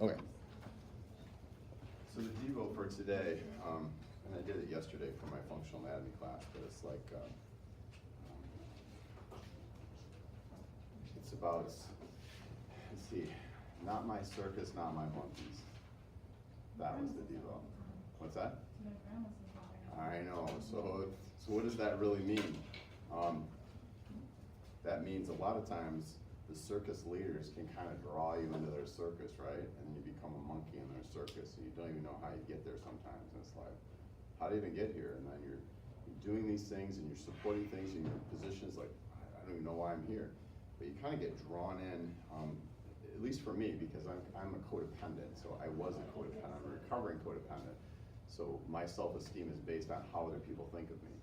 Okay. So the Devo for today, and I did it yesterday for my functional anatomy class, but it's like, it's about, let's see, not my circus, not my monkeys. That was the Devo. What's that? I know. So what does that really mean? That means a lot of times the circus leaders can kind of draw you into their circus, right? And then you become a monkey in their circus, and you don't even know how you get there sometimes. And it's like, how do you even get here? And then you're doing these things, and you're supporting things, and your position's like, I don't even know why I'm here. But you kind of get drawn in, at least for me, because I'm a codependent. So I was a codependent. I'm a recovering codependent. So my self-esteem is based on how other people think of me.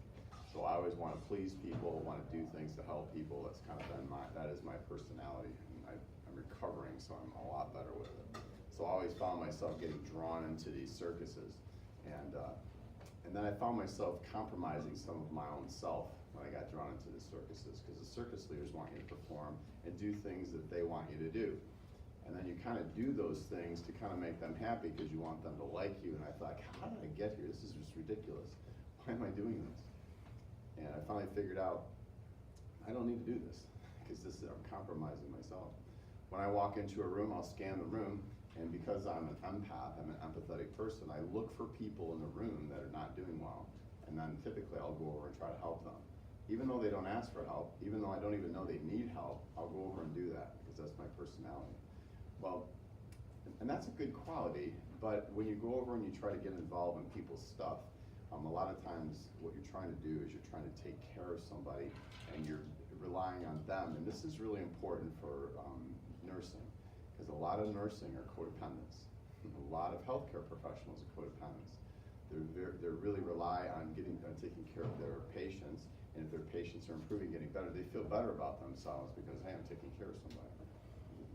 So I always want to please people, want to do things to help people. That's kind of been that is my personality. And I'm recovering, so I'm a lot better with it. So I always found myself getting drawn into these circuses. And then I found myself compromising some of my own self when I got drawn into the circuses, because the circus leaders want you to perform and do things that they want you to do. And then you kind of do those things to kind of make them happy because you want them to like you. And I thought, how did I get here? This is just ridiculous. Why am I doing this? And I finally figured out, I don't need to do this, because I'm compromising myself. When I walk into a room, I'll scan the room, and because I'm an empath, I'm an empathetic person, I look for people in the room that are not doing well, and then typically I'll go over and try to help them. Even though they don't ask for help, even though I don't even know they need help, I'll go over and do that, because that's my personality. Well, and that's a good quality, but when you go over and you try to get involved in people's stuff, a lot of times what you're trying to do is you're trying to take care of somebody, and you're relying on them. And this is really important for nursing, because a lot of nursing are codependents. A lot of healthcare professionals are codependents. They really rely on taking care of their patients, and if their patients are improving, getting better, they feel better about themselves because, hey, I'm taking care of somebody.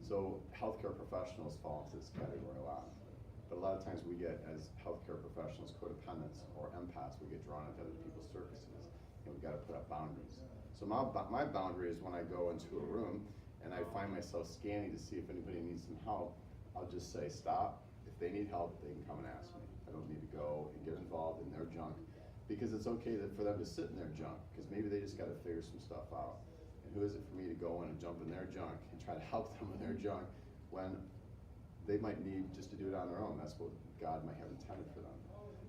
So healthcare professionals fall into this category a lot. But a lot of times we get, as healthcare professionals, codependents or empaths, we get drawn into other people's circuses, and we've got to put up boundaries. So my boundary is when I go into a room and I find myself scanning to see if anybody needs some help, I'll just say stop. If they need help, they can come and ask me. I don't need to go and get involved in their junk, because it's okay for them to sit in their junk, because maybe they just got to figure some stuff out. And who is it for me to go in and jump in their junk and try to help them with their junk when they might need just to do it on their own? That's what God might have intended for them.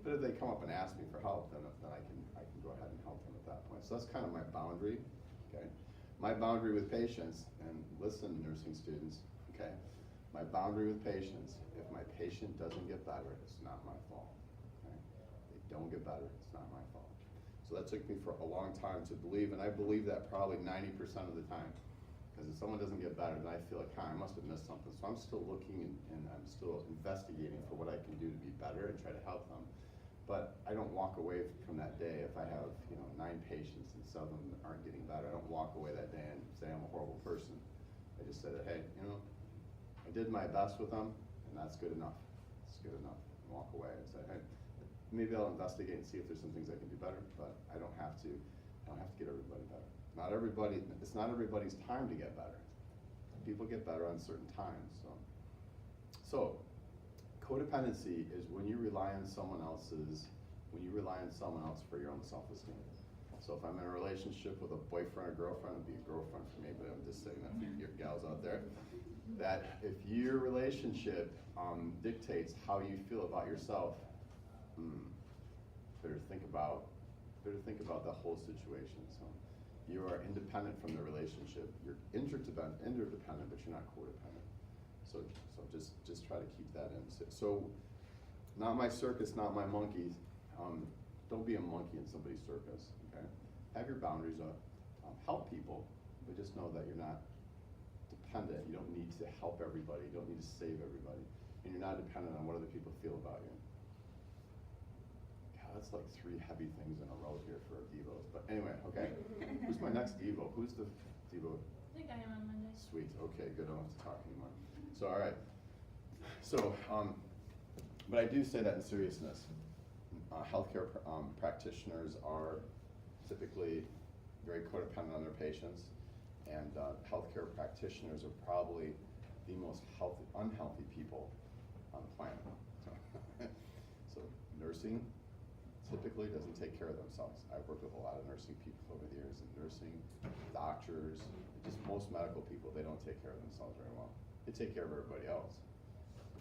But if they come up and ask me for help, then I can go ahead and help them at that point. So that's kind of my boundary, okay? My boundary with patients, and listen, nursing students, okay? My boundary with patients, if my patient doesn't get better, it's not my fault, okay? They don't get better, it's not my fault. So that took me for a long time to believe, and I believe that probably 90% of the time. Because if someone doesn't get better, then I feel like, I must have missed something. So I'm still looking and I'm still investigating for what I can do to be better and try to help them. But I don't walk away from that day if I have 9 patients and 7 of them aren't getting better. I don't walk away that day and say I'm a horrible person. I just say that, hey, I did my best with them, and that's good enough. It's good enough. And walk away and say, hey, maybe I'll investigate and see if there's some things I can do better, but I don't have to get everybody better. It's not everybody's time to get better. People get better on certain times. So codependency is when you rely on someone else for your own self-esteem. So if I'm in a relationship with a boyfriend or girlfriend, it'd be a girlfriend for me, but I'm just saying that for your gals out there, that if your relationship dictates how you feel about yourself, better think about the whole situation. So you are independent from the relationship. You're interdependent, but you're not codependent. So just try to keep that in. So not my circus, not my monkeys. Don't be a monkey in somebody's circus. Okay, have your boundaries up. Help people, but just know that you're not dependent. You don't need to help everybody. You don't need to save everybody, and you're not dependent on what other people feel about you. That's like 3 heavy things in a row here for Devos. But anyway, okay. Who's my next Devo? Who's the Devo? I think I am on Monday. Sweet. Okay, good. I don't have to talk anymore. So, all right. So, but I do say that in seriousness. Healthcare practitioners are typically very codependent on their patients, and healthcare practitioners are probably the most unhealthy people on the planet. So nursing typically doesn't take care of themselves. I've worked with a lot of nursing people over the years, and nursing, doctors, just most medical people, they don't take care of themselves very well. They take care of everybody else.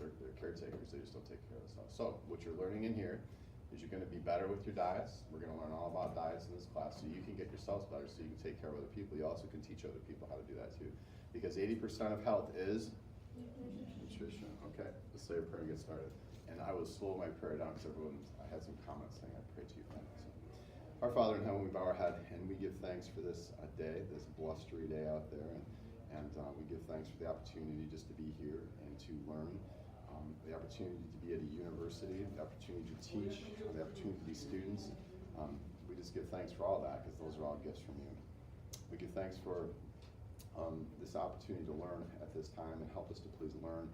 They're caretakers, they just don't take care of themselves. So what you're learning in here is you're gonna be better with your diets. We're gonna learn all about diets in this class so you can get yourselves better, so you can take care of other people. You also can teach other people how to do that too. Because 80% of health is nutrition. Okay, let's say a prayer and get started. And I will slow my prayer down because I had some comments saying I pray to you. So, our Father in heaven, we bow our head and we give thanks for this day, this blustery day out there. And we give thanks for the opportunity just to be here and to learn, the opportunity to be at a university, the opportunity to teach, the opportunity to be students. We just give thanks for all that because those are all gifts from you. We give thanks for this opportunity to learn at this time and help us to please learn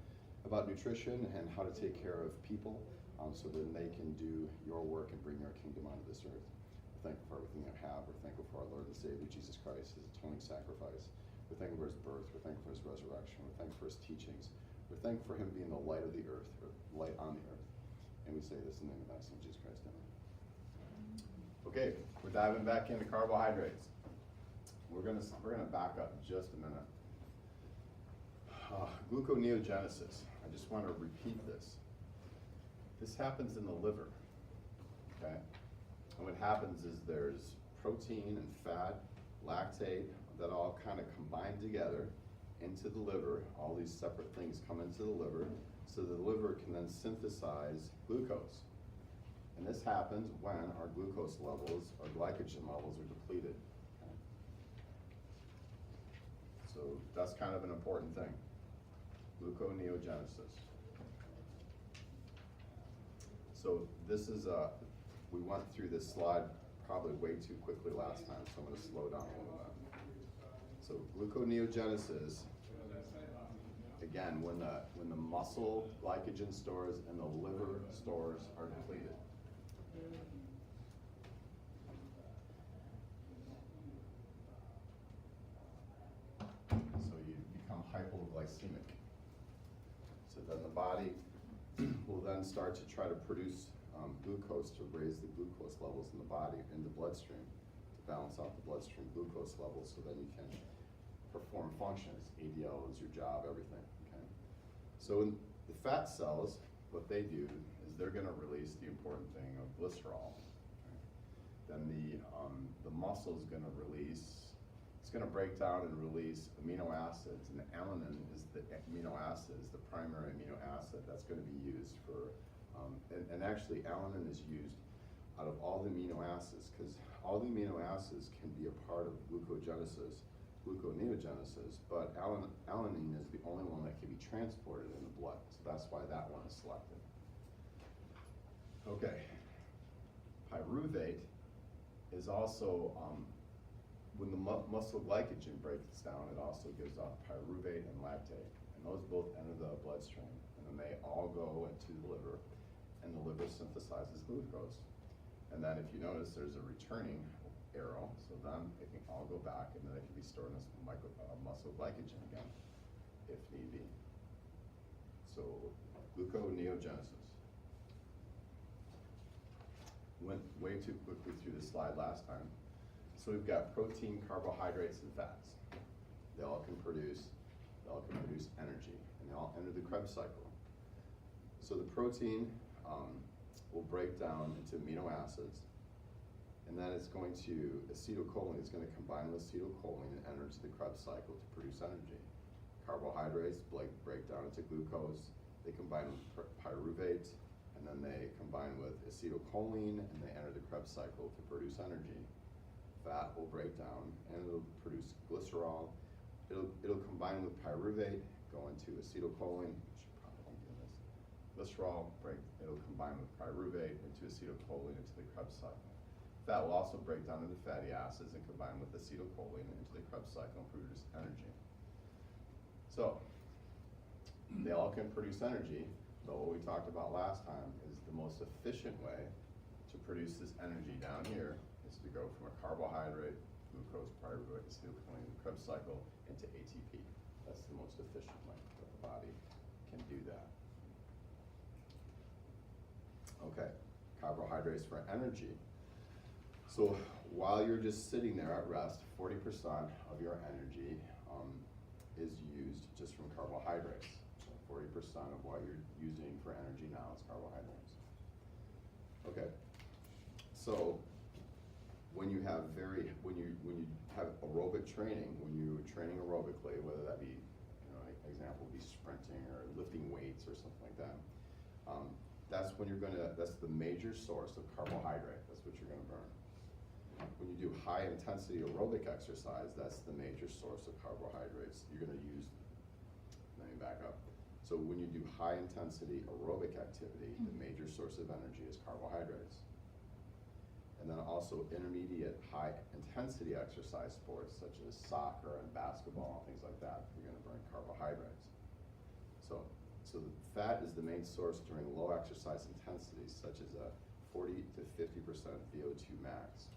about nutrition and how to take care of people so that they can do your work and bring your kingdom onto this earth. We're thankful for everything you have. We're thankful for our Lord and Savior, Jesus Christ, his atoning sacrifice. We're thankful for his birth. We're thankful for his resurrection. We're thankful for his teachings. We're thankful for him being the light of the earth, or light on the earth. And we say this in the name of thy Son, Jesus Christ. Amen. Okay, we're diving back into carbohydrates. We're gonna back up just a minute. Gluconeogenesis. I just want to repeat this. This happens in the liver. Okay, and what happens is there's protein and fat, lactate, that all kind of combine together into the liver. All these separate things come into the liver, so the liver can then synthesize glucose. And this happens when our glucose levels, our glycogen levels are depleted. Okay? So that's kind of an important thing. Gluconeogenesis. So this is we went through this slide probably way too quickly last time, so I'm going to slow down a little bit. So gluconeogenesis, again, when the muscle glycogen stores and the liver stores are depleted. So you become hypoglycemic. So then the body will then start to try to produce glucose to raise the glucose levels in the body, in the bloodstream, to balance out the bloodstream glucose levels so then you can perform functions. ADL is your job, everything, okay? So in the fat cells, what they do is they're gonna release the important thing of glycerol. Okay? Then the muscle's gonna release, it's gonna break down and release amino acids, and alanine is the amino acid, is the primary amino acid that's gonna be used for, and actually alanine is used out of all the amino acids, because all the amino acids can be a part of gluconeogenesis, but alanine is the only one that can be transported in the blood, so that's why that one is selected. Okay, pyruvate is also, when the muscle glycogen breaks down, it also gives off pyruvate and lactate, and those both enter the bloodstream, and then they all go into the liver, and the liver synthesizes glucose. And then if you notice, there's a returning arrow, so then it can all go back, and then it can be stored in muscle glycogen again, if need be. So gluconeogenesis. Went way too quickly through this slide last time. So we've got protein, carbohydrates, and fats. They all can produce energy, and they all enter the Krebs cycle. So the protein will break down into amino acids, and then it's going to, acetylcholine is going to combine with acetylcholine and enter into the Krebs cycle to produce energy. Carbohydrates break down into glucose, they combine with pyruvate, and then they combine with acetylcholine, and they enter the Krebs cycle to produce energy. Fat will break down, and it'll produce glycerol. It'll combine with pyruvate, go into acetylcholine, glycerol, it'll combine with pyruvate into acetylcholine into the Krebs cycle. Fat will also break down into fatty acids and combine with acetylcholine into the Krebs cycle and produce energy. So, they all can produce energy, but what we talked about last time is the most efficient way to produce this energy down here is to go from a carbohydrate, glucose, pyruvate, acetylcholine, Krebs cycle into ATP. That's the most efficient way that the body can do that. Okay, carbohydrates for energy. So while you're just sitting there at rest, 40% of your energy is used just from carbohydrates. So 40% of what you're using for energy now is carbohydrates. Okay, so when you have aerobic training, when you're training aerobically, whether that be, example would be sprinting or lifting weights or something like that, that's the major source of carbohydrate. That's what you're gonna burn. When you do high intensity aerobic exercise, that's the major source of carbohydrates. You're gonna use, let me back up. So when you do high intensity aerobic activity, the major source of energy is carbohydrates. And then also intermediate high intensity exercise sports such as soccer and basketball and things like that, you're gonna burn carbohydrates. So the fat is the main source during low exercise intensities such as a 40 to 50% VO2 max.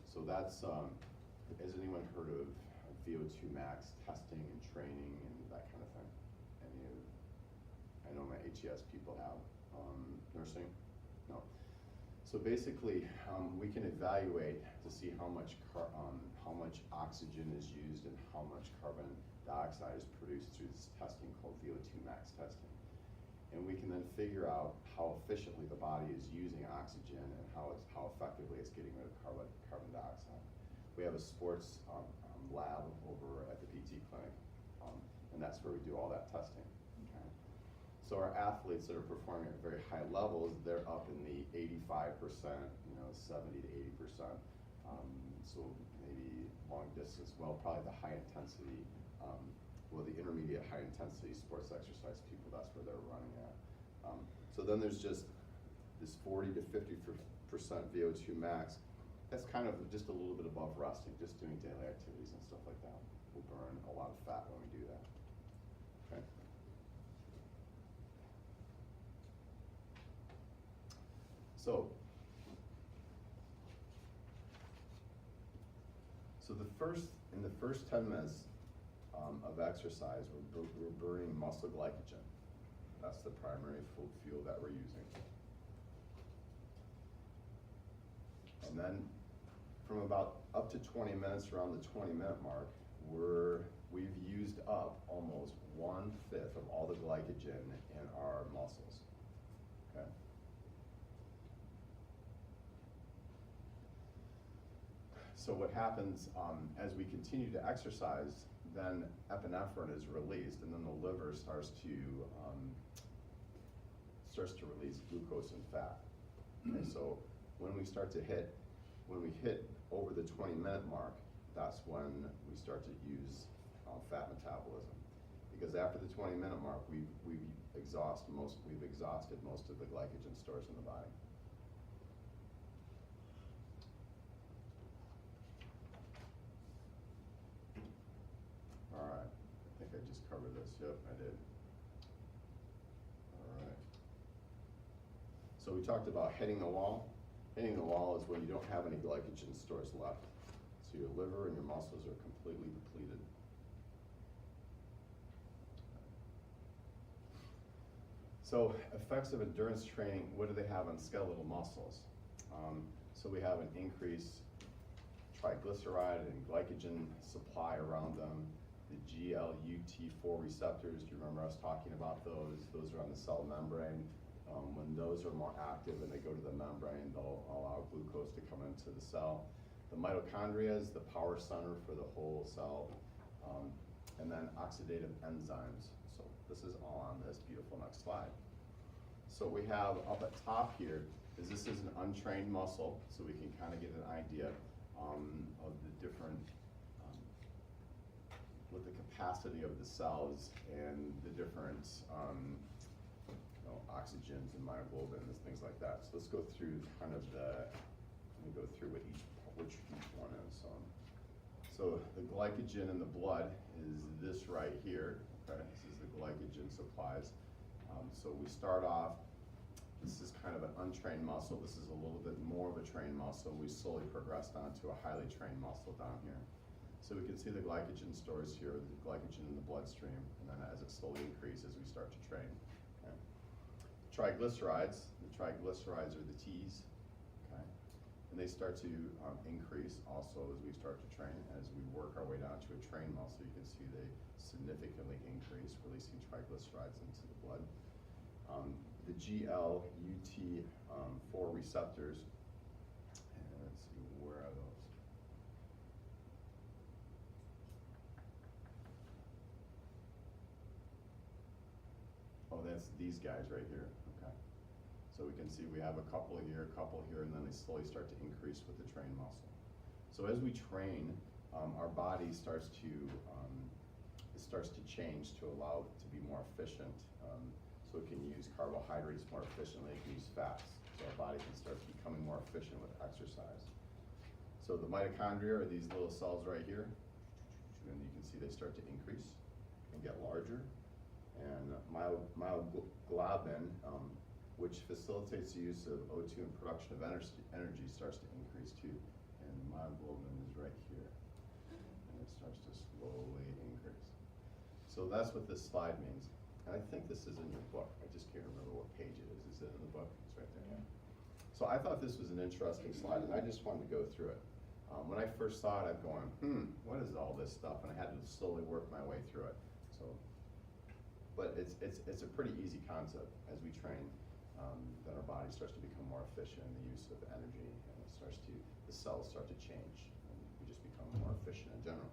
So that's, has anyone heard of VO2 max testing and training and that kind of thing? I know my HES people have. Nursing? No. So basically, we can evaluate to see how much oxygen is used and how much carbon dioxide is produced through this testing called VO2 max testing. And we can then figure out how efficiently the body is using oxygen and how effectively it's getting rid of carbon dioxide. We have a sports lab over at the PT clinic, and that's where we do all that testing. Okay. So our athletes that are performing at very high levels, they're up in the 85%, 70 to 80%. So maybe long distance, probably the high intensity, the intermediate high intensity sports exercise people, that's where they're running at. So then there's just this 40 to 50% VO2 max. That's kind of just a little bit above resting, just doing daily activities and stuff like that. We'll burn a lot of fat when we do that. Okay. So in the first 10 minutes of exercise, we're burning muscle glycogen. That's the primary fuel that we're using. And then from about up to 20 minutes, around the 20-minute mark, we've used up almost 1/5 of all the glycogen in our muscles. Okay. So what happens as we continue to exercise, then epinephrine is released, and then the liver starts to release glucose and fat. Okay, so when we hit over the 20-minute mark, that's when we start to use fat metabolism. Because after the 20-minute mark, we've exhausted most of the glycogen stores in the body. All right, I think I just covered this. Yep, I did. All right. So we talked about hitting the wall. Hitting the wall is when you don't have any glycogen stores left. So your liver and your muscles are completely depleted. So effects of endurance training, what do they have on skeletal muscles? So we have an increased triglyceride and glycogen supply around them. The GLUT4 receptors, do you remember us talking about those? Those are on the cell membrane. When those are more active and they go to the membrane, they'll allow glucose to come into the cell. The mitochondria is the power center for the whole cell. And then oxidative enzymes. So this is all on this beautiful next slide. So we have up at top here, this is an untrained muscle, so we can kind of get an idea of the different, with the capacity of the cells and the different oxygens and myoglobin and things like that. So let's go through kind of let me go through which each one is. So the glycogen in the blood is this right here. Okay, this is the glycogen supplies. So we start off, this is kind of an untrained muscle. This is a little bit more of a trained muscle. We slowly progressed onto a highly trained muscle down here. So we can see the glycogen stores here, the glycogen in the bloodstream, and then as it slowly increases, we start to train. Okay. triglycerides. The triglycerides are the T's, okay? And they start to increase also as we start to train. As we work our way down to a trained muscle, you can see they significantly increase, releasing triglycerides into the blood. The GLUT4 receptors, and let's see, where are those? Oh, that's these guys right here, okay. So we can see we have a couple here, and then they slowly start to increase with the trained muscle. So as we train, our body starts to change to allow it to be more efficient. So it can use carbohydrates more efficiently, it can use fats. So our body can start becoming more efficient with exercise. So the mitochondria are these little cells right here, and you can see they start to increase and get larger. And myoglobin, which facilitates the use of O2 and production of energy, starts to increase too. And myoglobin is right here, and it starts to slowly increase. So that's what this slide means. And I think this is in your book. I just can't remember what page it is. Is it in the book? It's right there. Yeah. So I thought this was an interesting slide, and I just wanted to go through it. When I first saw it, I'm going, what is all this stuff? And I had to slowly work my way through it. So, but it's a pretty easy concept as we train. That our body starts to become more efficient in the use of energy, and the cells start to change, and we just become more efficient in general.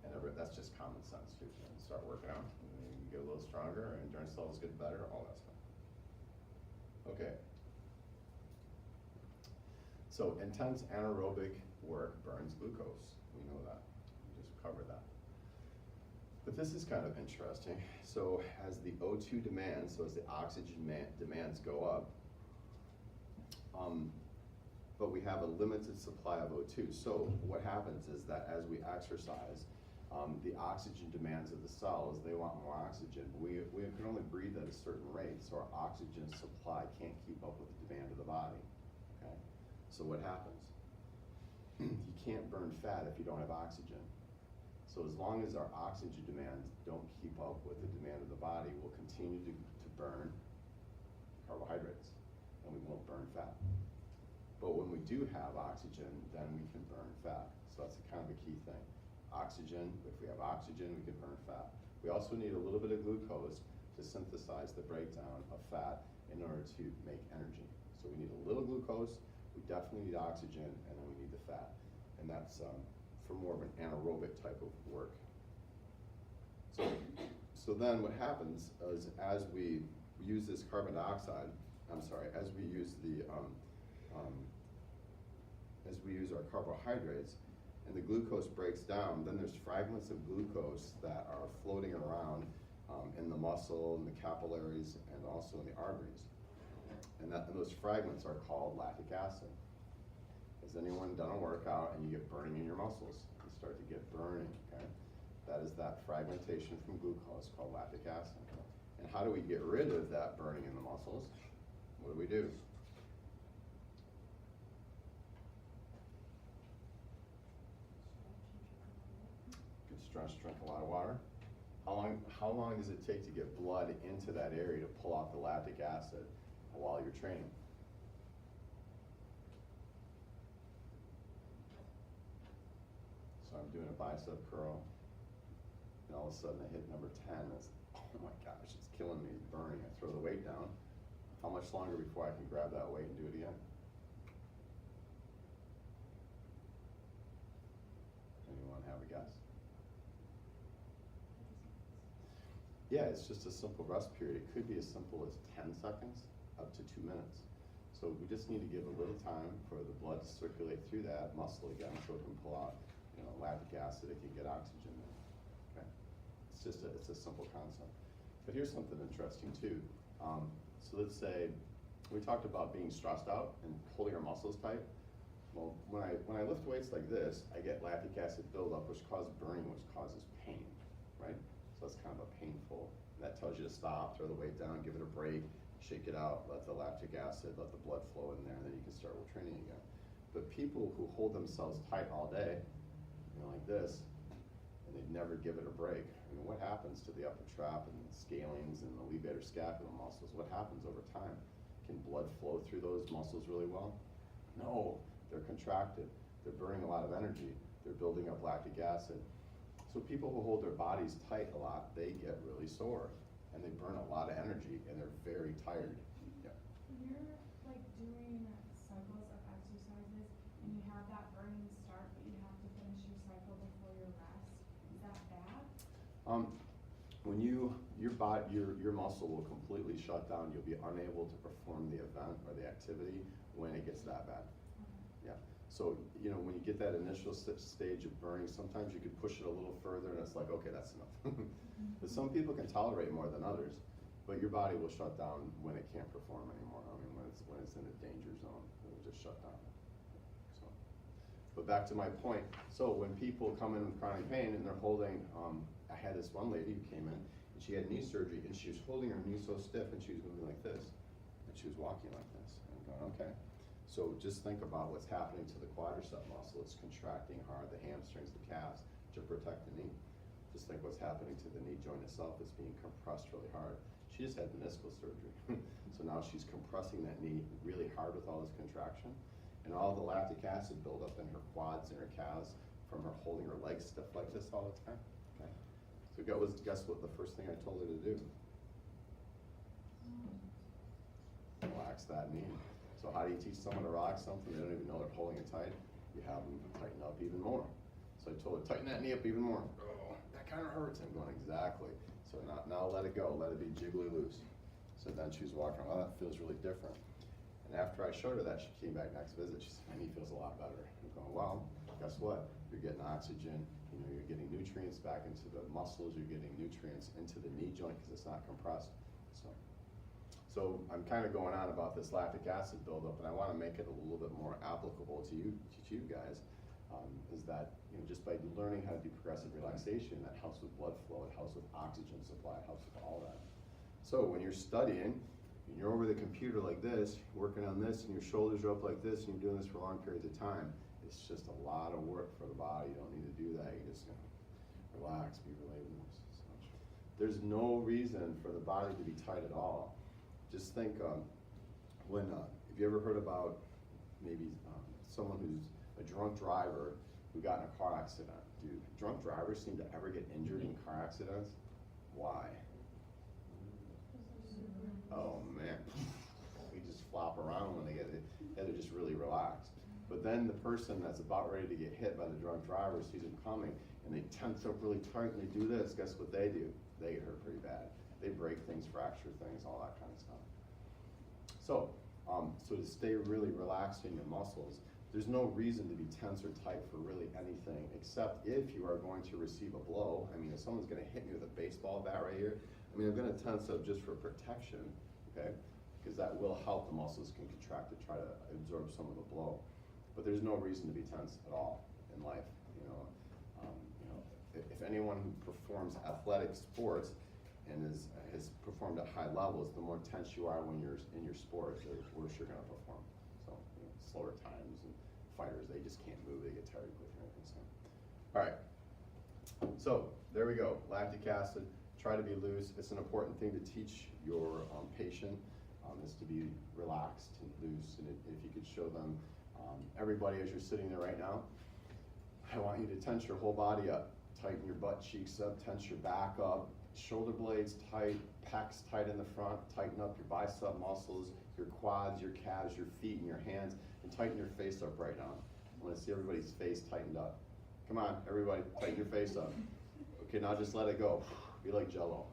And that's just common sense too. And start working out, and you get a little stronger, and endurance levels get better, all that stuff. Okay. So intense anaerobic work burns glucose. We know that. We just covered that. But this is kind of interesting. So as the O2 demands, so as the oxygen demands go up, but we have a limited supply of O2. So what happens is that as we exercise, the oxygen demands of the cells, they want more oxygen. We can only breathe at a certain rate, so our oxygen supply can't keep up with the demand of the body, okay? So what happens? You can't burn fat if you don't have oxygen. So as long as our oxygen demands don't keep up with the demand of the body, we'll continue to burn carbohydrates, and we won't burn fat. But when we do have oxygen, then we can burn fat. So that's kind of a key thing. Oxygen, if we have oxygen, we can burn fat. We also need a little bit of glucose to synthesize the breakdown of fat in order to make energy. So we need a little glucose, we definitely need oxygen, and then we need the fat. And that's for more of an anaerobic type of work. So then what happens is as we use this carbon dioxide, as we use our carbohydrates, and the glucose breaks down, then there's fragments of glucose that are floating around in the muscle, in the capillaries, and also in the arteries. And those fragments are called lactic acid. Has anyone done a workout and you get burning in your muscles? You start to get burning, okay? That is that fragmentation from glucose called lactic acid. And how do we get rid of that burning in the muscles? What do? Good stretch, drink a lot of water. How long does it take to get blood into that area to pull out the lactic acid while you're training? So I'm doing a bicep curl, and all of a sudden I hit number 10. It's, oh my gosh, it's killing me, it's burning. I throw the weight down. How much longer before I can grab that weight and do it again? Anyone have a guess? Yeah, it's just a simple rest period. It could be as simple as 10 seconds up to 2 minutes. So we just need to give a little time for the blood to circulate through that muscle again so it can pull out lactic acid, it can get oxygen in. Okay? It's a simple concept. But here's something interesting too. So let's say we talked about being stressed out and holding our muscles tight. Well, when I lift weights like this, I get lactic acid buildup, which causes burning, which causes pain, right? So that's kind of a painful. That tells you to stop, throw the weight down, give it a break, shake it out, let the lactic acid, let the blood flow in there, and then you can start with training again. But people who hold themselves tight all day, like this, and they never give it a break, I mean, what happens to the upper trap and the scalenes and the levator scapula muscles? What happens over time? Can blood flow through those muscles really well? No, they're contracted. They're burning a lot of energy. They're building up lactic acid. So people who hold their bodies tight a lot, they get really sore and they burn a lot of energy and they're very tired. Yeah. When you're like doing cycles of exercises and you have that burning start, but you have to finish your cycle before your rest, is that bad? When your muscle will completely shut down, you'll be unable to perform the event or the activity when it gets that bad. Yeah. So, when you get that initial stage of burning, sometimes you could push it a little further and it's like, okay, that's enough. But some people can tolerate more than others, but your body will shut down when it can't perform anymore. I mean, when it's in a danger zone, it will just shut down. So, but back to my point. So when people come in with chronic pain and they're holding, I had this one lady who came in and she had knee surgery and she was holding her knee so stiff and she was moving like this and she was walking like this. And I'm going, okay. So just think about what's happening to the quadricep muscle. It's contracting hard, the hamstrings, the calves, to protect the knee. Just think what's happening to the knee joint itself. It's being compressed really hard. She just had meniscal surgery. So now she's compressing that knee really hard with all this contraction. And all the lactic acid buildup in her quads and her calves from her holding her legs stiff like this all the time. Okay. So guess what the first thing I told her to do? Relax that knee. So how do you teach someone to relax something they don't even know they're holding it tight? You have them tighten up even more. So I told her, tighten that knee up even more. Oh, that kind of hurts. I'm going, exactly. So now let it go. Let it be jiggly loose. So then she was walking around, oh, that feels really different. And after I showed her that, she came back next visit. She said, my knee feels a lot better. I'm going, well, guess what? You're getting oxygen. You're getting nutrients back into the muscles. You're getting nutrients into the knee joint because it's not compressed. So I'm kind of going on about this lactic acid buildup, and I want to make it a little bit more applicable to you guys. Is that just by learning how to do progressive relaxation, that helps with blood flow, it helps with oxygen supply, it helps with all that. So when you're studying, and you're over the computer like this, working on this, and your shoulders are up like this, and you're doing this for long periods of time, it's just a lot of work for the body. You don't need to do that. You just relax, be related. So there's no reason for the body to be tight at all. Just think have you ever heard about maybe someone who's a drunk driver who got in a car accident? Dude, drunk drivers seem to ever get injured in car accidents. Why? Oh man, they just flop around when they get it. Yeah, they're just really relaxed. But then the person that's about ready to get hit by the drunk driver sees him coming and they tense up really tight and they do this. Guess what they do? They get hurt pretty bad. They break things, fracture things, all that kind of stuff. So, so to stay really relaxed in your muscles, there's no reason to be tense or tight for really anything, except if you are going to receive a blow. I mean, if someone's going to hit me with a baseball bat right here, I mean, I'm going to tense up just for protection, okay? Because that will help the muscles can contract to try to absorb some of the blow. But there's no reason to be tense at all in life. If anyone who performs athletic sports and has performed at high levels, the more tense you are when you're in your sport, the worse you're going to perform. So, slower times and fighters, they just can't move, they get tired quicker. So, all right. So there we go. Lactic acid. Try to be loose. It's an important thing to teach your patient is to be relaxed and loose. And if you could show them, everybody as you're sitting there right now, I want you to tense your whole body up. Tighten your butt cheeks up, tense your back up, shoulder blades tight, pecs tight in the front, tighten up your bicep muscles, your quads, your calves, your feet, and your hands, and tighten your face up right now. I want to see everybody's face tightened up. Come on, everybody, tighten your face up. Okay, now just let it go. Be like Jell-O.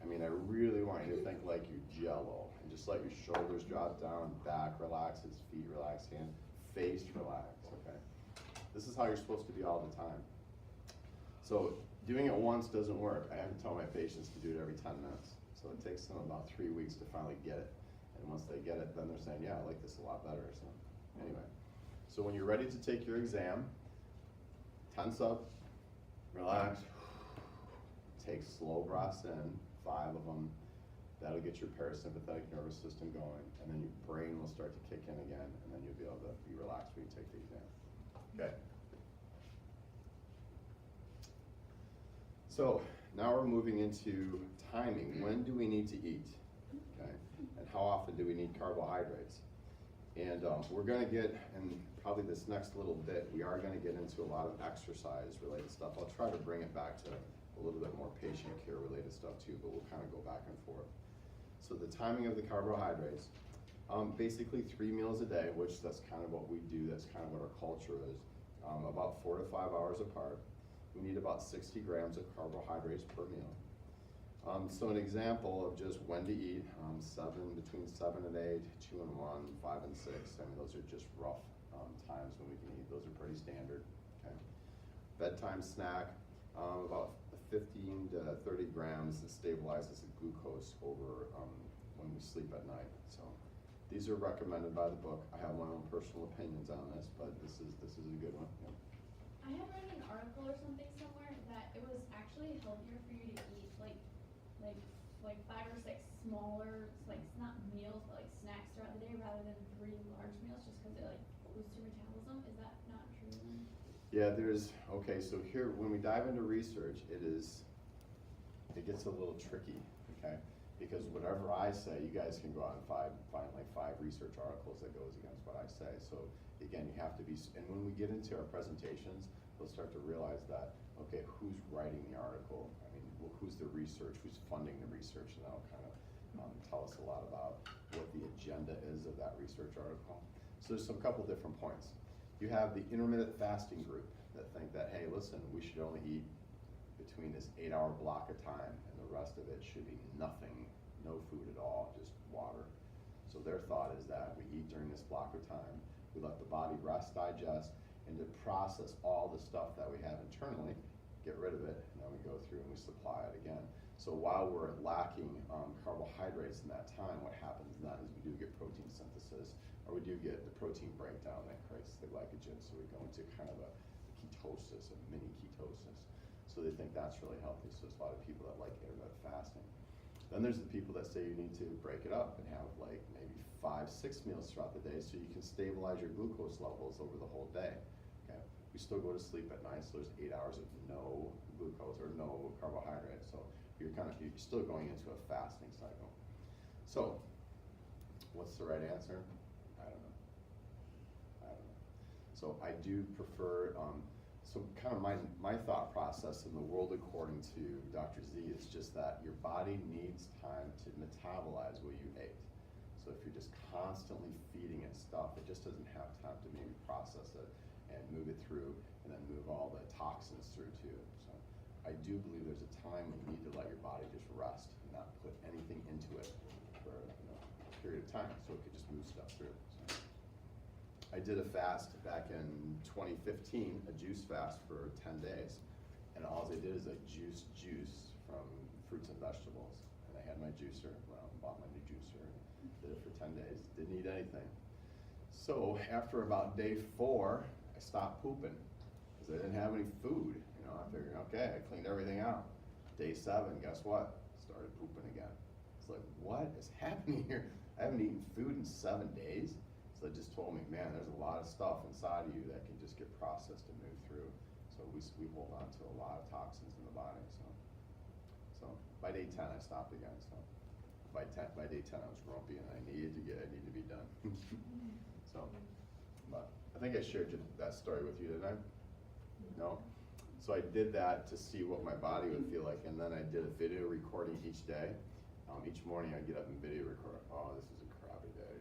I mean, I really want you to think like you're Jell-O, and just let your shoulders drop down, back relaxes, feet relax, hand, face relax, okay? This is how you're supposed to be all the time. So doing it once doesn't work. I have to tell my patients to do it every 10 minutes. So it takes them about 3 weeks to finally get it. And once they get it, then they're saying, yeah, I like this a lot better. So anyway, so when you're ready to take your exam, tense up, relax, take slow breaths in, 5 of them. That'll get your parasympathetic nervous system going, and then your brain will start to kick in again, and then you'll be able to be relaxed when you take the exam. Okay. So now we're moving into timing. When do we need to eat? Okay, and how often do we need carbohydrates? And we're going to get, in probably this next little bit, we are going to get into a lot of exercise related stuff. I'll try to bring it back to a little bit more patient care related stuff too, but we'll kind of go back and forth. So the timing of the carbohydrates, basically 3 meals a day, which that's kind of what we do, that's kind of what our culture is, about 4 to 5 hours apart. We need about 60 grams of carbohydrates per meal. So an example of just when to eat, between 7 and 8, 2 and 1, 5 and 6. I mean, those are just rough times when we can eat. Those are pretty standard. Okay. Bedtime snack, about 15 to 30 grams that stabilizes the glucose over when we sleep at night. So these are recommended by the book. I have my own personal opinions on this, but this is a good one. Yeah. I had read an article or something somewhere that it was actually healthier for you to eat like 5 or 6 smaller, like not meals, but like snacks throughout the day rather than 3 large meals, just because it like boosts your metabolism. Is that not true? Yeah, okay, so here, when we dive into research, it gets a little tricky, okay? Because whatever I say, you guys can go out and find like 5 research articles that goes against what I say. So again, you have to be, and when we get into our presentations, we'll start to realize that, okay, who's writing the article? I mean, who's the research, who's funding the research, and that'll kind of tell us a lot about what the agenda is of that research article. So there's some couple different points. You have the intermittent fasting group that think that, hey, listen, we should only eat between this 8-hour block of time, and the rest of it should be nothing, no food at all, just water. So their thought is that we eat during this block of time, we let the body rest, digest, and to process all the stuff that we have internally, get rid of it, and then we go through and we supply it again. So while we're lacking carbohydrates in that time, what happens then is we do get protein synthesis, or we do get the protein breakdown that creates the glycogen, so we go into kind of a ketosis, a mini ketosis. So they think that's really healthy, so there's a lot of people that like intermittent fasting. Then there's the people that say you need to break it up and have like maybe 5, 6 meals throughout the day so you can stabilize your glucose levels over the whole day. Okay. We still go to sleep at night, so there's 8 hours of no glucose or no carbohydrates. So you're still going into a fasting cycle. So what's the right answer? I don't know. So I do prefer, so kind of my thought process in the world according to Dr. Z is just that your body needs time to metabolize what you ate. So if you're just constantly feeding it stuff, it just doesn't have time to maybe process it and move it through and then move all the toxins through too. So I do believe there's a time when you need to let your body just rest and not put anything into it for a period of time so it could just move stuff through. So I did a fast back in 2015, a juice fast for 10 days. And all I did is I juiced juice from fruits and vegetables. And I had my juicer, bought my new juicer, did it for 10 days, didn't eat anything. So after about day 4, I stopped pooping because I didn't have any food. I figured, okay, I cleaned everything out. Day 7, guess what? Started pooping again. It's like, what is happening here? I haven't eaten food in 7 days. So it just told me, man, there's a lot of stuff inside of you that can just get processed and move through. So we hold on to a lot of toxins in the body. So by day 10, I stopped again. So by day 10, I was grumpy and I needed to be done. So, but I think I shared that story with you, didn't I? No? So I did that to see what my body would feel like, and then I did a video recording each day. Each morning I'd get up and video record, oh, this is a crappy day.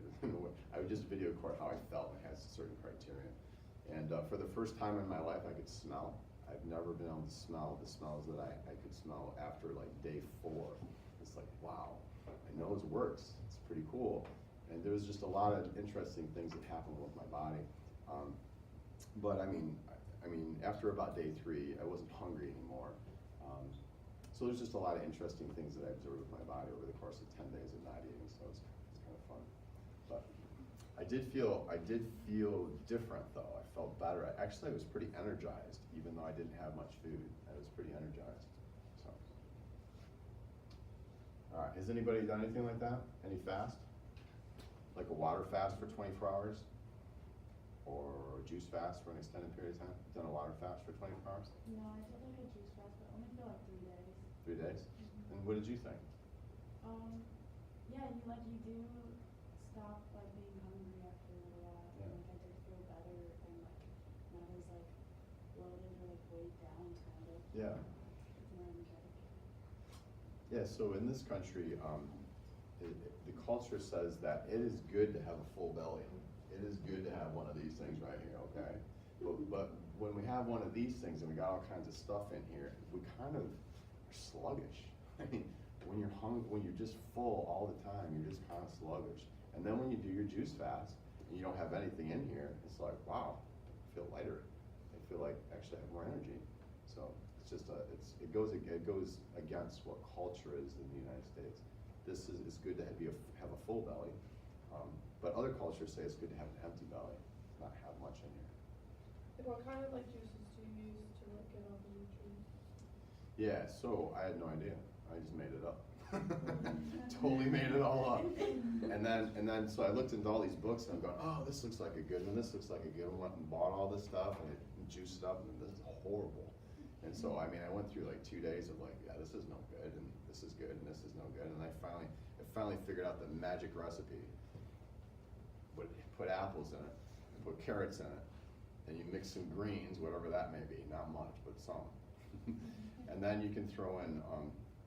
I would just video record how I felt, and it has certain criteria. And for the first time in my life, I could smell. I've never been able to smell the smells that I could smell after like day 4. It's like, wow, my nose works. It's pretty cool. And there was just a lot of interesting things that happened with my body. But I mean, after about day 3, I wasn't hungry anymore. So there's just a lot of interesting things that I observed with my body over the course of 10 days of not eating. So it's kind of fun. But I did feel different though. I felt better. I was pretty energized, even though I didn't have much food. I was pretty energized. So, all right. Has anybody done anything like that? Any fast? Like a water fast for 24 hours? Or a juice fast for an extended period of time? Done a water fast for 24 hours? No, I did like a juice fast, but only for like 3 days. 3 days? And what did you think? Yeah, you do stop like being hungry after a while, Yeah. and like I did feel better, and like not as like bloated or like weighed down kind of. Yeah. It's more energetic. Yeah, so in this country, the culture says that it is good to have a full belly. It is good to have one of these things right here, okay? But when we have one of these things and we got all kinds of stuff in here, we kind of are sluggish. I mean, when you're when you're just full all the time, you're just kind of sluggish. And then when you do your juice fast and you don't have anything in here, it's like, wow, I feel lighter. I feel like actually I have more energy. So it's just it goes against what culture is in the United States. This is it's good to have a full belly, but other cultures say it's good to have an empty belly, not have much in here. Like what kind of like juices do you use to like get all the nutrients? Yeah, so I had no idea. I just made it up. Totally made it all up. And then so I looked into all these books and I'm going, oh, this looks like a good one. This looks like a good one. Went and bought all this stuff and juiced it up, and this is horrible. And so I mean, I went through like 2 days of like, yeah, this is no good, and this is good, and this is no good. And I finally figured out the magic recipe. Put apples in it, put carrots in it, and you mix some greens, whatever that may be, not much, but some. And then you can throw in,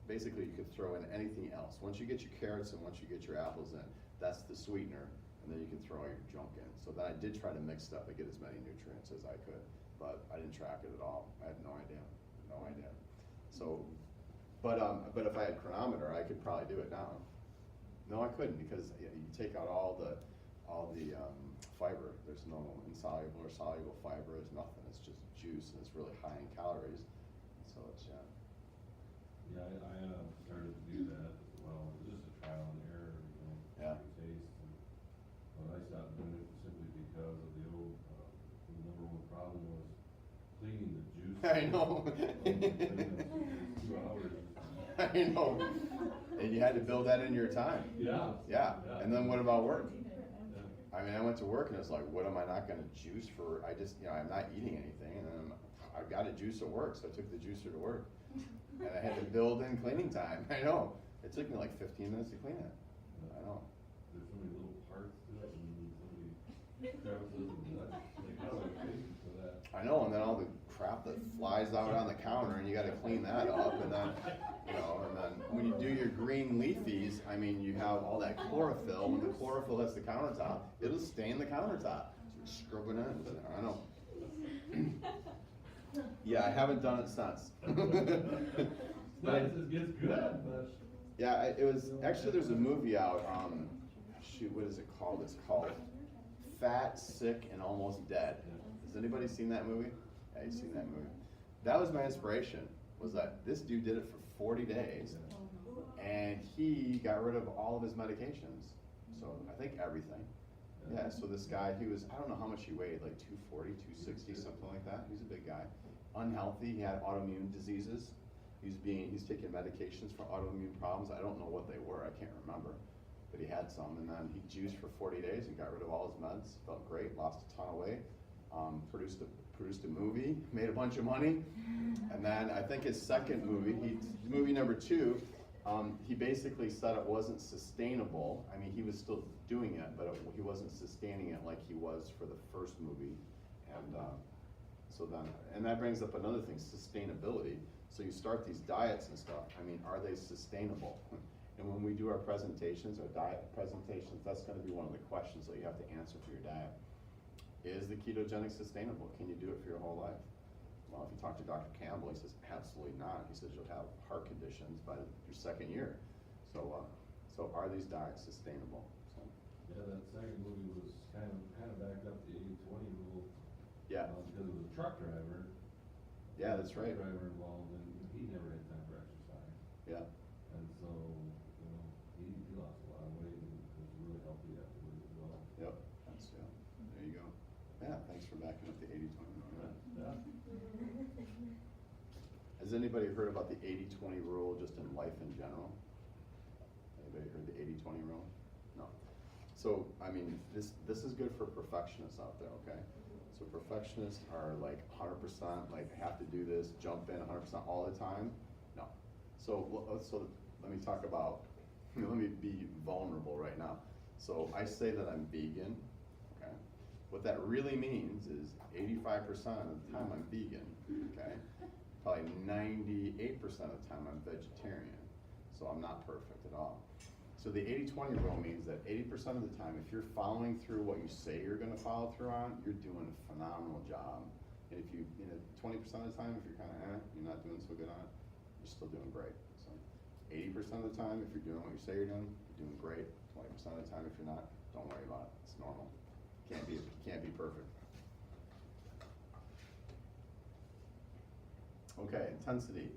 basically you could throw in anything else. Once you get your carrots and once you get your apples in, that's the sweetener, and then you can throw all your junk in. So then I did try to mix stuff to get as many nutrients as I could, but I didn't track it at all. I had no idea. So, but if I had chronometer, I could probably do it now. No, I couldn't, because you take out all the fiber. There's no insoluble or soluble fiber. There's nothing. It's just juice, and it's really high in calories. So it's Yeah, I started to do that as well. It was just a trial and error, you know, Yeah. taste. But I stopped doing it simply because of the old, the number one problem was cleaning the juice. I know. 2 hours. I know. And you had to build that into your time. Yeah. Yeah. And then what about work? Yeah. I mean, I went to work and it's like, what am I not going to juice for? I'm not eating anything, and then I've got to juice at work, so I took the juicer to work. And I had to build in cleaning time. I know. It took me like 15 minutes to clean it. I know. There's so many little parts to it, and so many crevices, and like, how do I pay for that? I know, and then all the crap that flies out on the counter, and you got to clean that up, and then, and then when you do your green leafies, I mean, you have all that chlorophyll. When the chlorophyll hits the countertop, it'll stain the countertop. So you're scrubbing it, but I know. Yeah, I haven't done it since. It's nice, it gets good, but. Yeah, it was, actually there's a movie out, shoot, what is it called? It's called Fat, Sick, and Almost Dead. Has anybody seen that movie? Yeah, you've seen that movie. That was my inspiration, was that this dude did it for 40 days, and he got rid of all of his medications. So I think everything. Yeah, so this guy, I don't know how much he weighed, like 240, 260, something like that. He's a big guy. Unhealthy, he had autoimmune diseases. He's taking medications for autoimmune problems. I don't know what they were, I can't remember. But he had some, and then he juiced for 40 days and got rid of all his meds. Felt great, lost a ton of weight. Produced a movie, made a bunch of money. And then I think his second movie, movie number 2, he basically said it wasn't sustainable. I mean, he was still doing it, but he wasn't sustaining it like he was for the first movie. And that brings up another thing, sustainability. So you start these diets and stuff, I mean, are they sustainable? And when we do our presentations, our diet presentations, that's gonna be one of the questions that you have to answer for your diet. Is the ketogenic sustainable? Can you do it for your whole life? Well, if you talk to Dr. Campbell, he says absolutely not. He says you'll have heart conditions by your second year. So are these diets sustainable? So, Yeah, that second movie was kind of backed up the 80-20 rule. yeah, Because it was a truck driver. yeah, that's right. Truck driver involved, and he never had time for exercise. Yeah, And so, you know, he lost a lot of weight and was really healthy afterwards as well. yep, there you go. Yeah, thanks for backing up the 80-20 rule. Yeah. Has anybody heard about the 80-20 rule just in life in general? Anybody heard the 80-20 rule? No. So, I mean, this is good for perfectionists out there, okay? So perfectionists are like 100%, like have to do this, jump in 100% all the time. No. So let me talk about, let me be vulnerable right now. So I say that I'm vegan, okay? What that really means is 85% of the time I'm vegan, okay? Probably 98% of the time I'm vegetarian. So I'm not perfect at all. So the 80-20 rule means that 80% of the time, if you're following through what you say you're gonna follow through on, you're doing a phenomenal job. And if you, 20% of the time, if you're kinda, you're not doing so good on it, you're still doing great. So 80% of the time, if you're doing what you say you're doing great. 20% of the time, if you're not, don't worry about it, it's normal. Can't be perfect. Okay, intensity.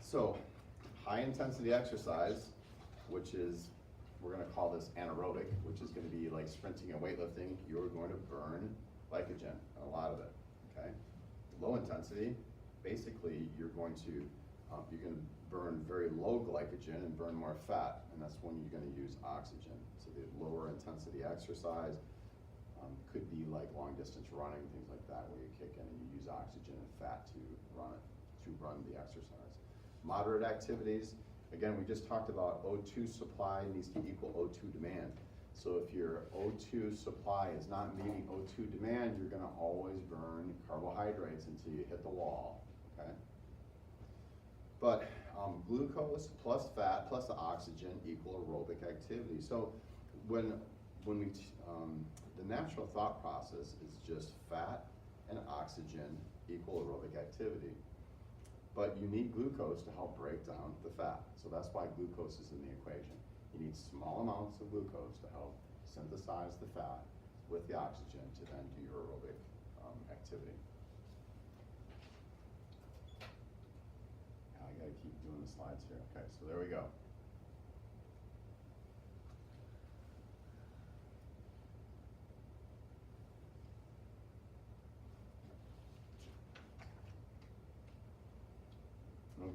So, high intensity exercise, which is, we're gonna call this anaerobic, which is gonna be like sprinting and weightlifting, you're going to burn glycogen, a lot of it, okay? Low intensity, basically you're going to burn very low glycogen and burn more fat, and that's when you're gonna use oxygen. So the lower intensity exercise could be like long distance running, things like that, where you kick in and you use oxygen and fat to run the exercise. Moderate activities, again, we just talked about O2 supply needs to equal O2 demand. So if your O2 supply is not meeting O2 demand, you're gonna always burn carbohydrates until you hit the wall, okay? But glucose plus fat plus the oxygen equal aerobic activity. So when we, the natural thought process is just fat and oxygen equal aerobic activity. But you need glucose to help break down the fat. So that's why glucose is in the equation. You need small amounts of glucose to help synthesize the fat with the oxygen to then do your aerobic activity. I gotta keep doing the slides here. Okay, so there we go.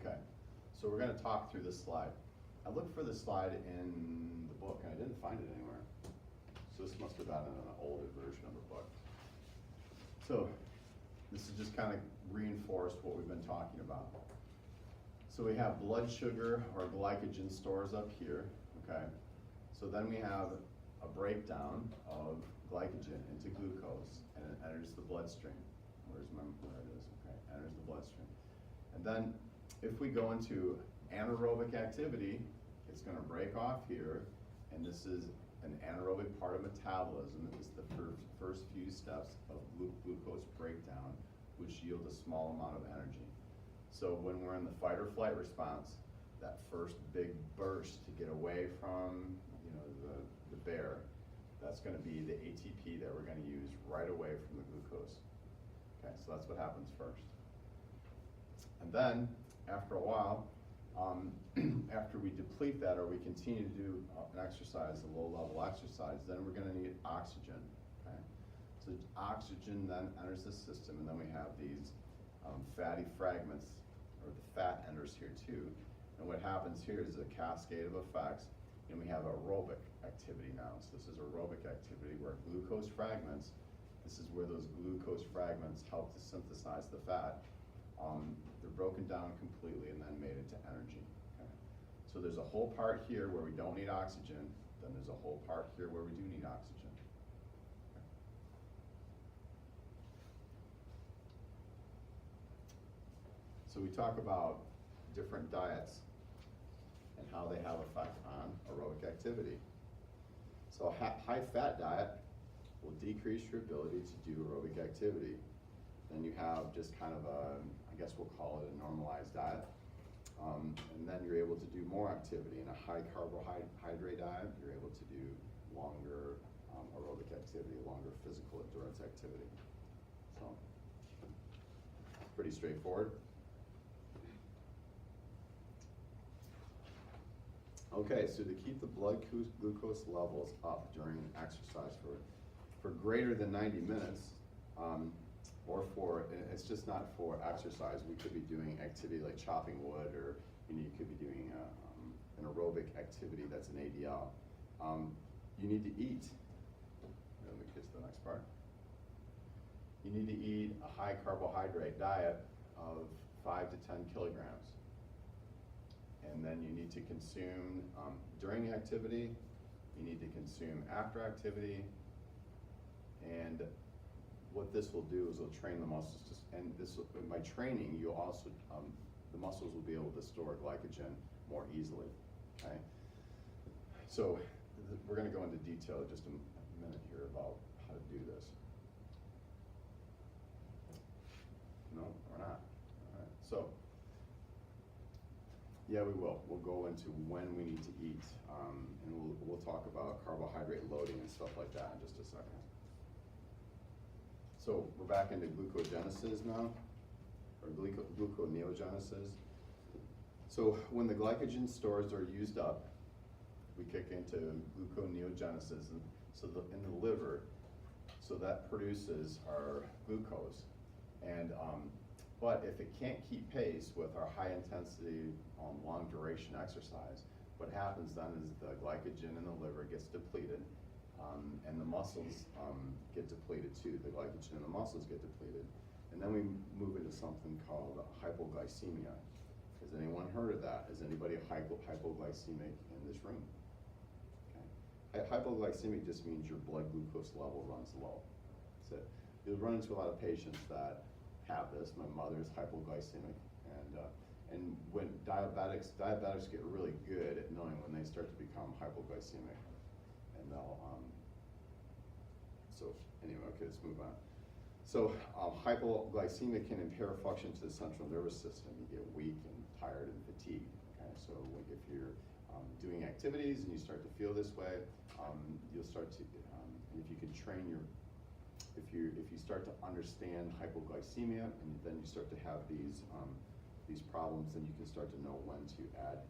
Okay, so we're gonna talk through this slide. I looked for this slide in the book and I didn't find it anywhere. So this must have been in an older version of the book. So this is just kind of reinforced what we've been talking about. So we have blood sugar or glycogen stores up here, okay? So then we have a breakdown of glycogen into glucose and it enters the bloodstream. Where it is, okay, enters the bloodstream. And then if we go into anaerobic activity, it's gonna break off here, and this is an anaerobic part of metabolism. It's the first few steps of glucose breakdown, which yield a small amount of energy. So when we're in the fight or flight response, that first big burst to get away from the bear, that's gonna be the ATP that we're gonna use right away from the glucose. Okay, so that's what happens first. And then, after a while, after we deplete that or we continue to do an exercise, a low-level exercise, then we're gonna need oxygen, okay? So oxygen then enters the system, and then we have these fatty fragments, or the fat enters here too. And what happens here is a cascade of effects, and we have aerobic activity now. So this is aerobic activity where glucose fragments, this is where those glucose fragments help to synthesize the fat. They're broken down completely and then made into energy. Okay? So there's a whole part here where we don't need oxygen, then there's a whole part here where we do need oxygen. Okay? So we talk about different diets and how they have effect on aerobic activity. So a high-fat diet will decrease your ability to do aerobic activity. Then you have just kind of a, I guess we'll call it a normalized diet. And then you're able to do more activity. In a high carbohydrate diet, you're able to do longer aerobic activity, longer physical endurance activity. So, pretty straightforward. Okay, so to keep the blood glucose levels up during exercise for greater than 90 minutes, or it's just not for exercise. We could be doing activity like chopping wood, or you could be doing an aerobic activity that's an ADL. You need to eat. Let me get to the next part. You need to eat a high carbohydrate diet of 5 to 10 kilograms. and then you need to consume during activity, you need to consume after activity, and what this will do is it'll train the muscles and by training, you'll also, the muscles will be able to store glycogen more easily, okay? So we're gonna go into detail in just a minute here about how to do this. No, we're not. All right. So, yeah, we will. We'll go into when we need to eat, and we'll talk about carbohydrate loading and stuff like that in just a second. So we're back into glucogenesis now, or gluconeogenesis. So when the glycogen stores are used up, we kick into gluconeogenesis, and so in the liver, so that produces our glucose. And but if it can't keep pace with our high intensity, long duration exercise, what happens then is the glycogen in the liver gets depleted, and the muscles get depleted too. The glycogen in the muscles get depleted, and then we move into something called hypoglycemia. Has anyone heard of that? Is anybody hypoglycemic in this room? Okay. Hypoglycemic just means your blood glucose level runs low. That's it. You'll run into a lot of patients that have this. My mother's hypoglycemic, and when diabetics get really good at knowing when they start to become hypoglycemic, and they'll so anyway, okay, let's move on. So hypoglycemia can impair function to the central nervous system. You get weak and tired and fatigued. Okay, so if you're doing activities and you start to feel this way, you'll start to, and if you can train your if you start to understand hypoglycemia, and then you start to have these problems, then you can start to know when to add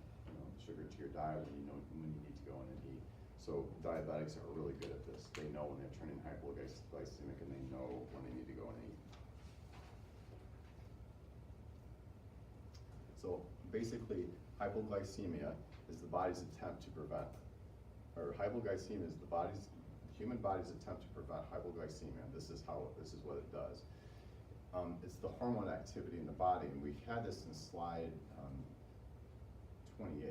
sugar to your diet, and you know when you need to go in and eat. So diabetics are really good at this. They know when they're turning hypoglycemic, and they know when they need to go in and eat. So basically, hypoglycemia is the body's attempt to prevent, or hypoglycemia is the human body's attempt to prevent hypoglycemia. This is what it does. It's the hormone activity in the body, and we had this in slide 28. So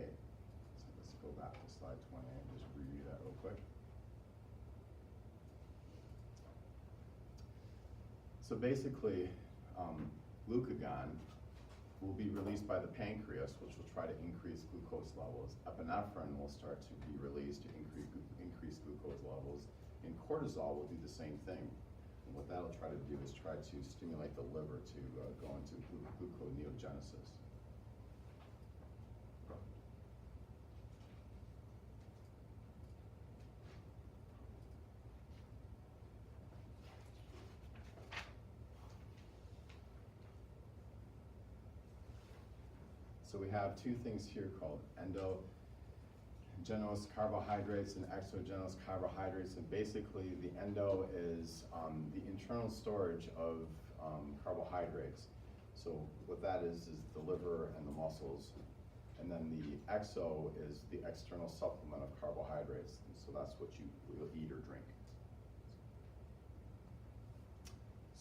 let's go back to slide 28 and just review that real quick. So basically, glucagon will be released by the pancreas, which will try to increase glucose levels. Epinephrine will start to be released to increase glucose levels, and cortisol will do the same thing. And what that'll try to do is try to stimulate the liver to go into gluconeogenesis. So we have two things here called endogenous carbohydrates and exogenous carbohydrates, and basically the endo is the internal storage of carbohydrates. So what that is the liver and the muscles, and then the exo is the external supplement of carbohydrates. And so that's what you will eat or drink.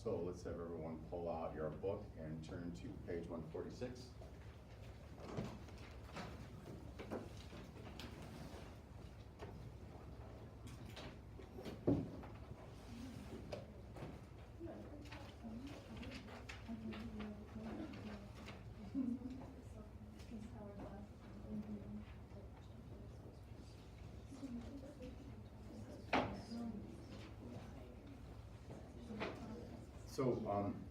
So let's have everyone pull out your book and turn to page 146. So,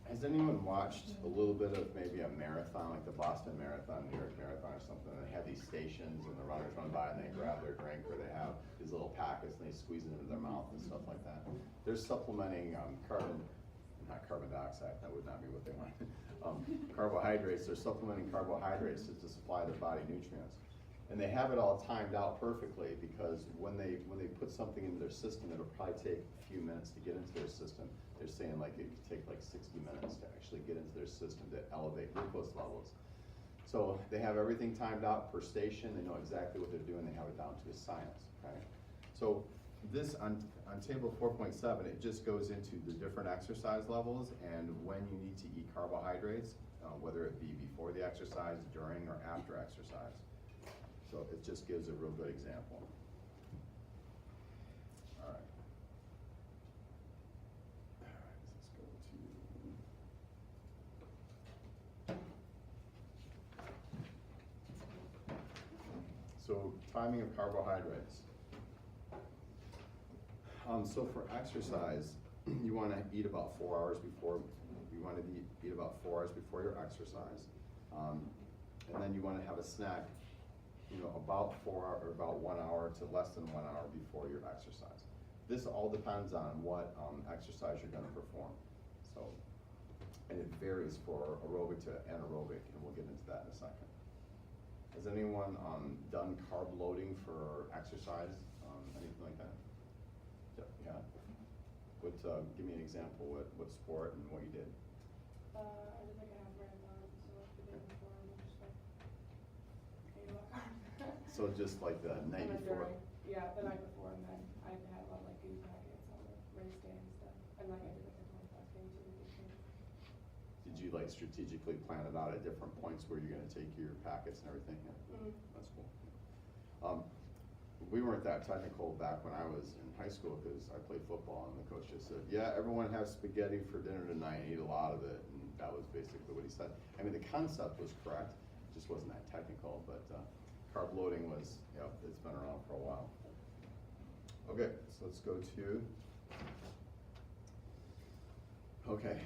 has anyone watched a little bit of maybe a marathon, like the Boston Marathon, New York Marathon or something, and they have these stations and the runners run by and they grab their drink, or they have these little packets and they squeeze it into their mouth and stuff like that. They're supplementing not carbon dioxide, that would not be what they want. Carbohydrates, they're supplementing carbohydrates to supply their body nutrients. And they have it all timed out perfectly, because when they put something into their system, it'll probably take a few minutes to get into their system. They're saying like it could take like 60 minutes to actually get into their system to elevate glucose levels. So they have everything timed out per station. They know exactly what they're doing. They have it down to a science. Okay. So this on table 4.7, it just goes into the different exercise levels and when you need to eat carbohydrates, whether it be before the exercise, during, or after exercise. it just gives a real good example. All right. Let's go to. So timing of carbohydrates. So for exercise, you want to eat about 4 hours before. You want to eat about 4 hours before your exercise, and then you want to have a snack, about 4 hour or about 1 hour to less than 1 hour before your exercise. This all depends on what exercise you're going to perform. So, and it varies for aerobic to anaerobic, and we'll get into that in a second. Has anyone done carb loading for exercise? Anything like that? Yeah. What? Give me an example. What sport and what you did? I did like a half marathon, so like the day before, and just like ate a lot of carbs. So just like the night And then before. Yeah, the night before, and then I had a lot of like goose packets on the race day and stuff, and like I did like a 25K too with these things. Did you like strategically plan it out at different points where you're going to take your packets and everything? Yeah. Mm-hmm. That's cool. We weren't that technical back when I was in high school because I played football, and the coach just said, "Yeah, everyone has spaghetti for dinner tonight. Eat a lot of it." And that was basically what he said. I mean, the concept was correct, it just wasn't that technical. But carb loading was, it's been around for a while. Okay, so let's go to. Okay,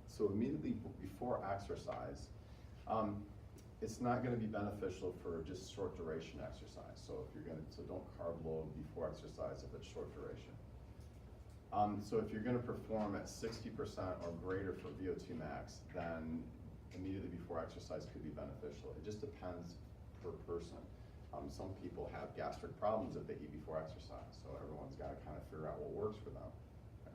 so immediately before exercise, it's not going to be beneficial for just short duration exercise. So don't carb load before exercise if it's short duration. So if you're going to perform at 60% or greater for VO2 max, then immediately before exercise could be beneficial. It just depends per person. Some people have gastric problems if they eat before exercise, so everyone's got to kind of figure out what works for them. Okay.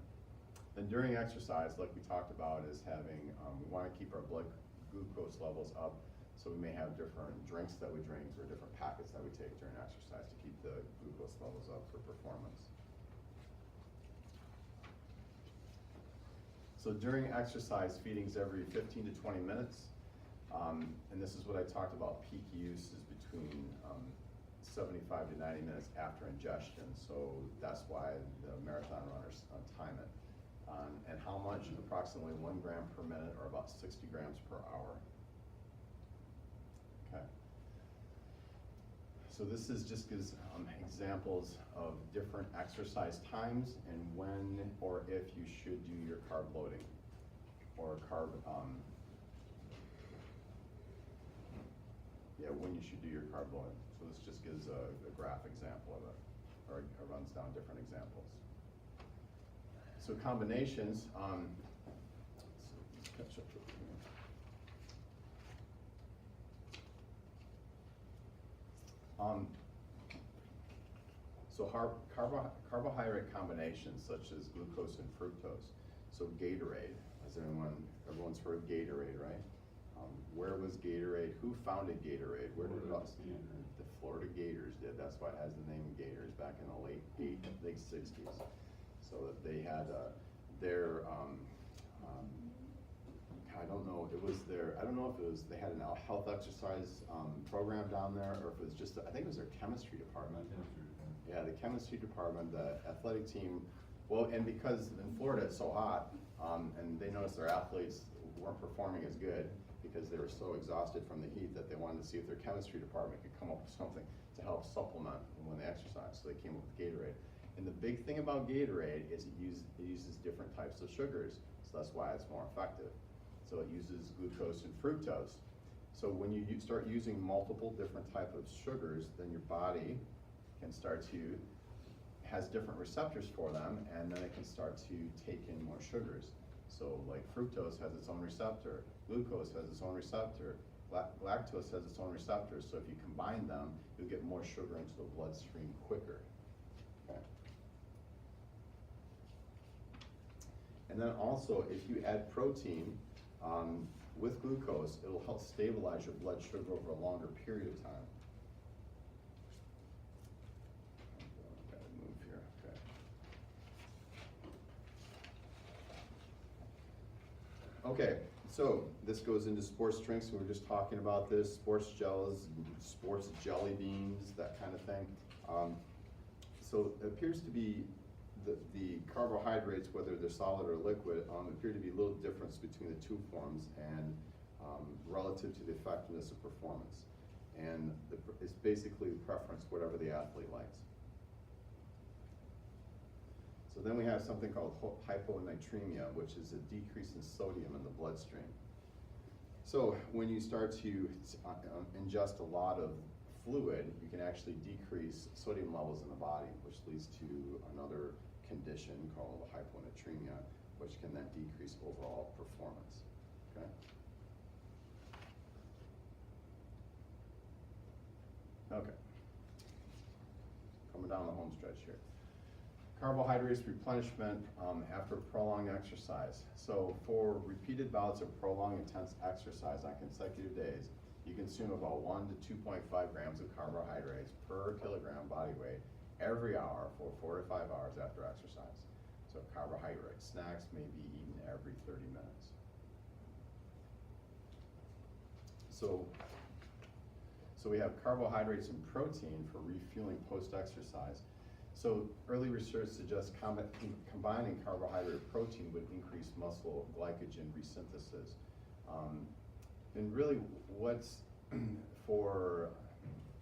Then during exercise, like we talked about, is having, we want to keep our blood glucose levels up, so we may have different drinks that we drink or different packets that we take during exercise to keep the glucose levels up for performance. So during exercise, feeding's every 15 to 20 minutes. And this is what I talked about, peak use is between 75 to 90 minutes after ingestion. So that's why the marathon runners time it. And how much? Approximately 1 gram per minute, or about 60 grams per hour. Okay. So this is just gives examples of different exercise times and when or if you should do your carb loading or when you should do your carb loading. So this just gives a graph example of it, or it runs down different examples. So combinations, let's catch up with you. So carbohydrate combinations such as glucose and fructose. So Gatorade, everyone's heard of Gatorade, right? Where was Gatorade? Who founded Gatorade? Where did it all? The Florida Gators did. That's why it has the name Gators back in the late 60s. So that they had their, I don't know, if it was, they had a health exercise program down there, or if it was just, I think it was their chemistry department. Yeah, the chemistry department, the athletic team, well, and because in Florida it's so hot, and they noticed their athletes weren't performing as good because they were so exhausted from the heat that they wanted to see if their chemistry department could come up with something to help supplement when they exercise. So they came up with Gatorade. And the big thing about Gatorade is it uses different types of sugars, so that's why it's more effective. So it uses glucose and fructose. So when you start using multiple different types of sugars, then your body can has different receptors for them, and then it can start to take in more sugars. So like fructose has its own receptor, glucose has its own receptor, lactose has its own receptors. So if you combine them, you'll get more sugar into the bloodstream quicker. Okay. And then also, if you add protein with glucose, it'll help stabilize your blood sugar over a longer period of time. Gotta move here. Okay. Okay, So this goes into sports drinks, and we were just talking about this, sports gels, sports jelly beans, that kind of thing. So it appears to be the carbohydrates, whether they're solid or liquid, appear to be a little difference between the two forms and relative to the effectiveness of performance. And it's basically the preference, whatever the athlete likes. So then we have something called hyponatremia, which is a decrease in sodium in the bloodstream. So when you start to ingest a lot of fluid, you can actually decrease sodium levels in the body, which leads to another condition called hyponatremia, which can then decrease overall performance. Okay? Okay. Coming down the home stretch here. Carbohydrates replenishment after prolonged exercise. So for repeated bouts of prolonged intense exercise on consecutive days, you consume about 1 to 2.5 grams of carbohydrates per kilogram body weight every hour for 4 to 5 hours after exercise. So carbohydrate snacks may be eaten every 30 minutes. So we have carbohydrates and protein for refueling post-exercise. So early research suggests combining carbohydrate and protein would increase muscle glycogen resynthesis. And really what's for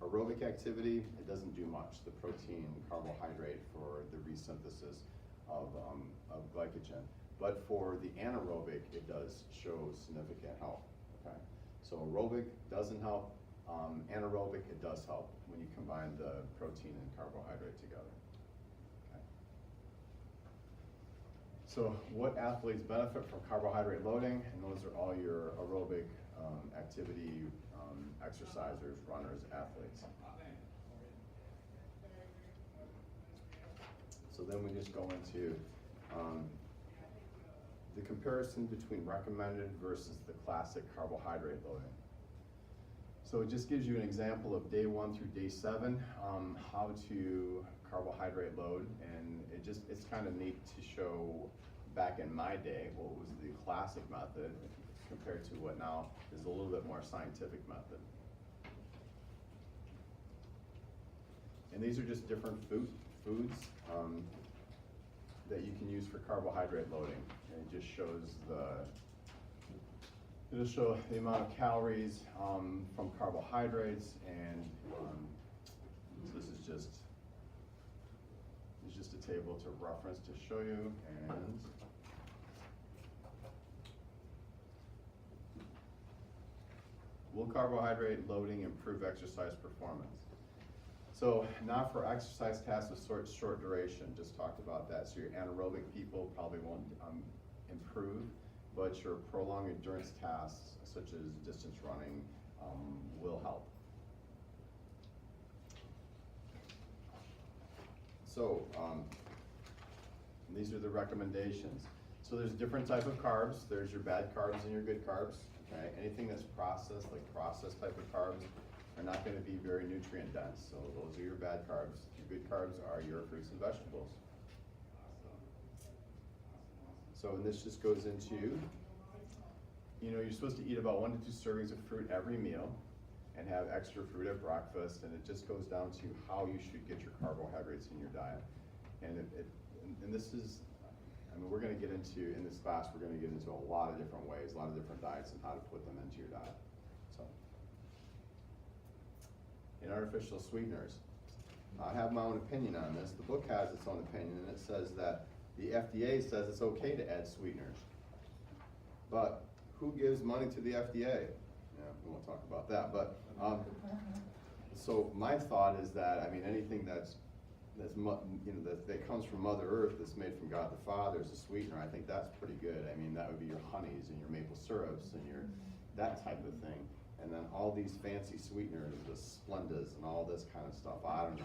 aerobic activity, it doesn't do much, the protein and carbohydrate for the resynthesis of glycogen. But for the anaerobic, it does show significant help, okay? So aerobic doesn't help, anaerobic, it does help when you combine the protein and carbohydrate together. Okay. So what athletes benefit from carbohydrate loading? And those are all your aerobic activity exercisers, runners, athletes. So then we just go into the comparison between recommended versus the classic carbohydrate loading. So it just gives you an example of day 1 through day 7, how to carbohydrate load, and it's kind of neat to show back in my day what was the classic method compared to what now is a little bit more scientific method. And these are just different foods that you can use for carbohydrate loading. And it just shows it'll show the amount of calories from carbohydrates, and so this is just a table to reference to show you. And will carbohydrate loading improve exercise performance? So not for exercise tasks of short duration, just talked about that. So your anaerobic people probably won't improve, but your prolonged endurance tasks, such as distance running, will help. So these are the recommendations. So there's different type of carbs. There's your bad carbs and your good carbs. Okay, anything that's processed, like processed type of carbs, are not going to be very nutrient dense. So those are your bad carbs. Your good carbs are your fruits and vegetables. So and this just goes into, you're supposed to eat about 1 to 2 servings of fruit every meal and have extra fruit at breakfast, and it just goes down to how you should get your carbohydrates in your diet. And and this is, we're going to get into, in this class, we're going to get into a lot of different ways, a lot of different diets, and how to put them into your diet. So, in artificial sweeteners, I have my own opinion on this. The book has its own opinion, and it says that the FDA says it's okay to add sweeteners. But who gives money to the FDA? Yeah, we won't talk about that. But so my thought is that anything that comes from Mother Earth, that's made from God the Father as a sweetener, I think that's pretty good. That would be your honeys and your maple syrups and your that type of thing. And then all these fancy sweeteners, the Splendas and all this kind of stuff. I don't know.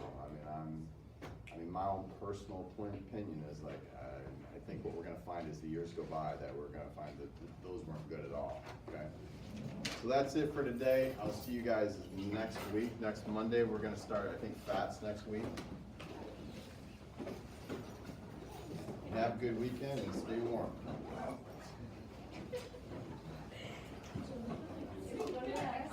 My own personal opinion is like, I think what we're going to find as the years go by, that we're going to find that those weren't good at all. Okay. So that's it for today. I'll see you guys next week. Next Monday, we're going to start, I think, fats next week. Have a good weekend and stay warm. Yeah.